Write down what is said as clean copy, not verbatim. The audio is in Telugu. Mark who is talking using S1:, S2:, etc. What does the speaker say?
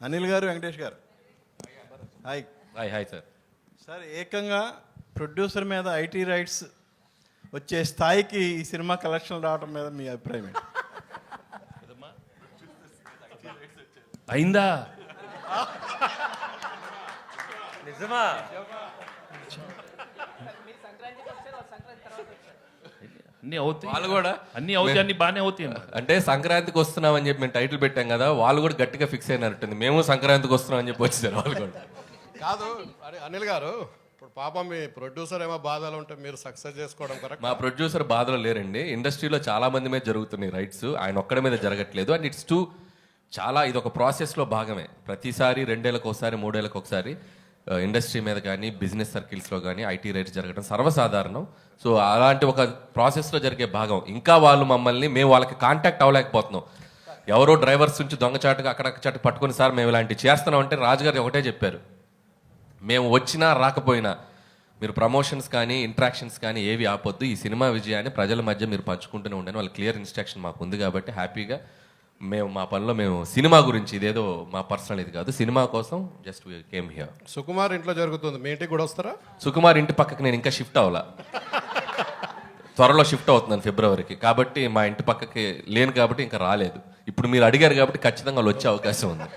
S1: అనిల్ గారు, వెంకటేష్ గారు, హాయ్.
S2: Hi sir.
S1: సార్, ఏకంగా ప్రొడ్యూసర్ మీద ఐటీ రైట్స్ వచ్చే స్థాయికి ఈ సినిమా కలెక్షన్ రావడం మీద మీ అభిప్రాయం ఏంటి?
S2: అయిందా?
S3: నిజమా?
S2: అన్నీ అవుతాయి,
S3: వాళ్ళు కూడా
S2: అన్నీ అవుతాయి, అన్ని బాగానే అవుతాయి.
S3: అంటే సంక్రాంతికి వస్తున్నామని చెప్పి మేము టైటిల్ పెట్టాం కదా, వాళ్ళు కూడా గట్టిగా ఫిక్స్ అయినట్టుంది. మేము సంక్రాంతికి వస్తున్నాం అని చెప్పి వచ్చేసారు వాళ్ళు కూడా.
S4: కాదు, అరే అనిల్ గారు, ఇప్పుడు పాపం మీ ప్రొడ్యూసర్ ఏమో బాధలు ఉంటే మీరు సక్సెస్ చేసుకోవడం కరెక్ట్.
S3: మా ప్రొడ్యూసర్ బాధలో లేరండి. ఇండస్ట్రీలో చాలా మంది మీద జరుగుతున్నాయి రైట్స్, ఆయన ఒక్కడి మీద జరగట్లేదు. అండ్ ఇట్స్ చాలా ఇది ఒక ప్రాసెస్లో భాగమే. ప్రతిసారి 2 ఏళ్ళకి ఒకసారి 3 ఏళ్ళకి ఒకసారి ఇండస్ట్రీ మీద కానీ బిజినెస్ సర్కిల్స్లో కానీ ఐటీ రైట్స్ జరగడం సర్వసాధారణం. సో అలాంటి ఒక ప్రాసెస్లో జరిగే భాగం. ఇంకా వాళ్ళు మమ్మల్ని, మేము వాళ్ళకి కాంటాక్ట్ అవ్వలేకపోతున్నాం. ఎవరో డ్రైవర్స్ నుంచి దొంగచాటుగా అక్కడక్కడ పట్టుకుని, సార్ మేము ఇలాంటివి చేస్తున్నాం అంటే రాజుగారు ఒకటే చెప్పారు, మేము వచ్చినా రాకపోయినా మీరు ప్రమోషన్స్ కానీ ఇంట్రాక్షన్స్ కానీ ఏవి ఆపొద్దు, ఈ సినిమా విజయాన్ని ప్రజల మధ్య మీరు పంచుకుంటూనే ఉండని వాళ్ళ క్లియర్ ఇన్స్ట్రక్షన్ మాకు ఉంది. కాబట్టి హ్యాపీగా మేము మా పనిలో మేము సినిమా గురించి, ఇదేదో మా పర్సనల్ ఇది కాదు, సినిమా కోసం జస్ట్ కేమ్ హియర్.
S4: సుకుమార్ ఇంట్లో జరుగుతుంది, మీ ఇంటికి కూడా వస్తారా?
S3: సుకుమార్ ఇంటి పక్కకి నేను ఇంకా షిఫ్ట్ అవ్వాలా, త్వరలో షిఫ్ట్ అవుతున్నాను ఫిబ్రవరికి. కాబట్టి మా ఇంటి పక్కకి లేను కాబట్టి ఇంకా రాలేదు. ఇప్పుడు మీరు అడిగారు కాబట్టి ఖచ్చితంగా వాళ్ళు వచ్చే అవకాశం ఉంది.